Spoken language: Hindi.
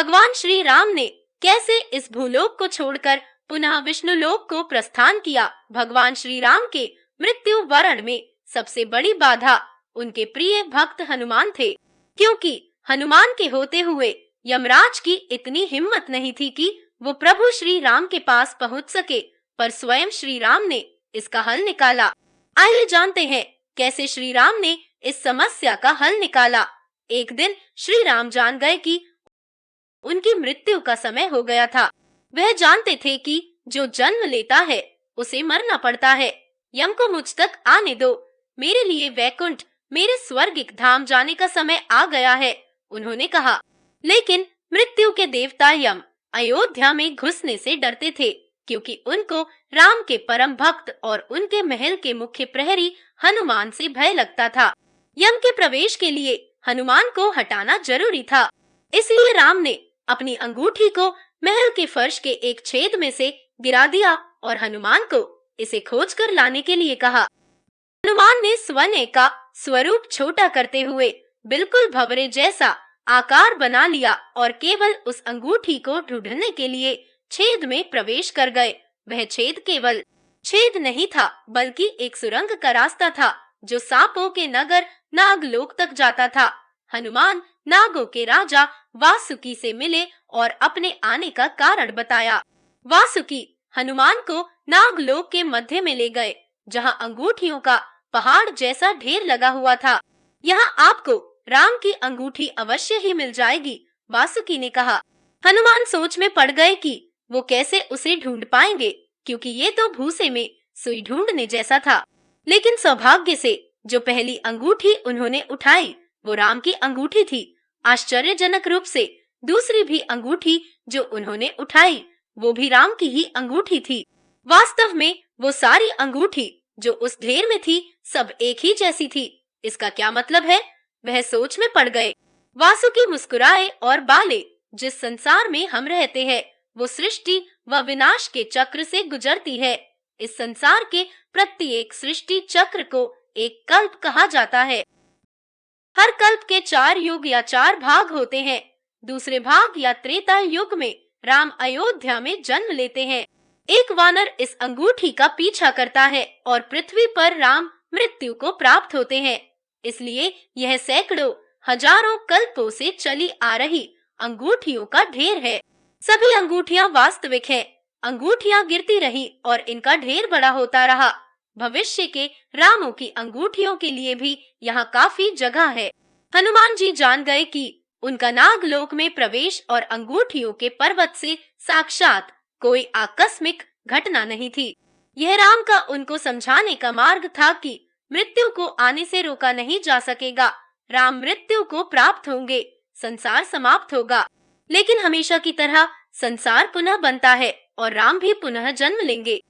भगवान श्री राम ने कैसे इस भूलोक को छोड़कर पुनः विष्णु लोक को प्रस्थान किया। भगवान श्री राम के मृत्यु वरण में सबसे बड़ी बाधा उनके प्रिय भक्त हनुमान थे, क्योंकि हनुमान के होते हुए यमराज की इतनी हिम्मत नहीं थी कि वो प्रभु श्री राम के पास पहुंच सके, पर स्वयं श्री राम ने इसका हल निकाला। आइए जानते हैं कैसे श्री राम ने इस समस्या का हल निकाला। एक दिन श्री राम जान गए कि उनकी मृत्यु का समय हो गया था। वह जानते थे कि जो जन्म लेता है उसे मरना पड़ता है। यम को मुझ तक आने दो, मेरे लिए वैकुंठ, मेरे स्वर्गिक धाम जाने का समय आ गया है, उन्होंने कहा। लेकिन मृत्यु के देवता यम अयोध्या में घुसने से डरते थे, क्योंकि उनको राम के परम भक्त और उनके महल के मुख्य प्रहरी हनुमान से भय लगता था। यम के प्रवेश के लिए हनुमान को हटाना जरूरी था, इसलिए राम ने अपनी अंगूठी को महल के फर्श के एक छेद में से गिरा दिया और हनुमान को इसे खोजकर लाने के लिए कहा। हनुमान ने स्वने का स्वरूप छोटा करते हुए बिल्कुल भंवरे जैसा आकार बना लिया और केवल उस अंगूठी को ढूंढने के लिए छेद में प्रवेश कर गए। वह छेद केवल छेद नहीं था, बल्कि एक सुरंग का रास्ता था जो सांपों के नगर नागलोक तक जाता था। हनुमान नागों के राजा वासुकी से मिले और अपने आने का कारण बताया। वासुकी हनुमान को नागलोक के मध्य में ले गए, जहां अंगूठियों का पहाड़ जैसा ढेर लगा हुआ था। यहाँ आपको राम की अंगूठी अवश्य ही मिल जाएगी, वासुकी ने कहा। हनुमान सोच में पड़ गए कि वो कैसे उसे ढूंढ पाएंगे, क्योंकि ये तो भूसे में सुई ढूंढने जैसा था। लेकिन सौभाग्य से जो पहली अंगूठी उन्होंने उठाई वो राम की अंगूठी थी। आश्चर्यजनक रूप से दूसरी भी अंगूठी जो उन्होंने उठाई वो भी राम की ही अंगूठी थी। वास्तव में वो सारी अंगूठी जो उस ढेर में थी सब एक ही जैसी थी। इसका क्या मतलब है? वह सोच में पड़ गए। वासुकी मुस्कुराए और बाले, जिस संसार में हम रहते हैं वो सृष्टि व विनाश के चक्र से गुजरती है। इस संसार के प्रत्येक सृष्टि चक्र को एक कल्प कहा जाता है। हर कल्प के 4 युग या 4 भाग होते हैं। दूसरे भाग या त्रेता युग में राम अयोध्या में जन्म लेते हैं। एक वानर इस अंगूठी का पीछा करता है और पृथ्वी पर राम मृत्यु को प्राप्त होते हैं। इसलिए यह सैकड़ों हजारों कल्पों से चली आ रही अंगूठियों का ढेर है। सभी अंगूठियां वास्तविक हैं। अंगूठियां गिरती रही और इनका ढेर बड़ा होता रहा। भविष्य के रामों की अंगूठियों के लिए भी यहाँ काफी जगह है। हनुमान जी जान गए कि उनका नागलोक में प्रवेश और अंगूठियों के पर्वत से साक्षात कोई आकस्मिक घटना नहीं थी। यह राम का उनको समझाने का मार्ग था कि मृत्यु को आने से रोका नहीं जा सकेगा। राम मृत्यु को प्राप्त होंगे, संसार समाप्त होगा, लेकिन हमेशा की तरह संसार पुनः बनता है और राम भी पुनः जन्म लेंगे।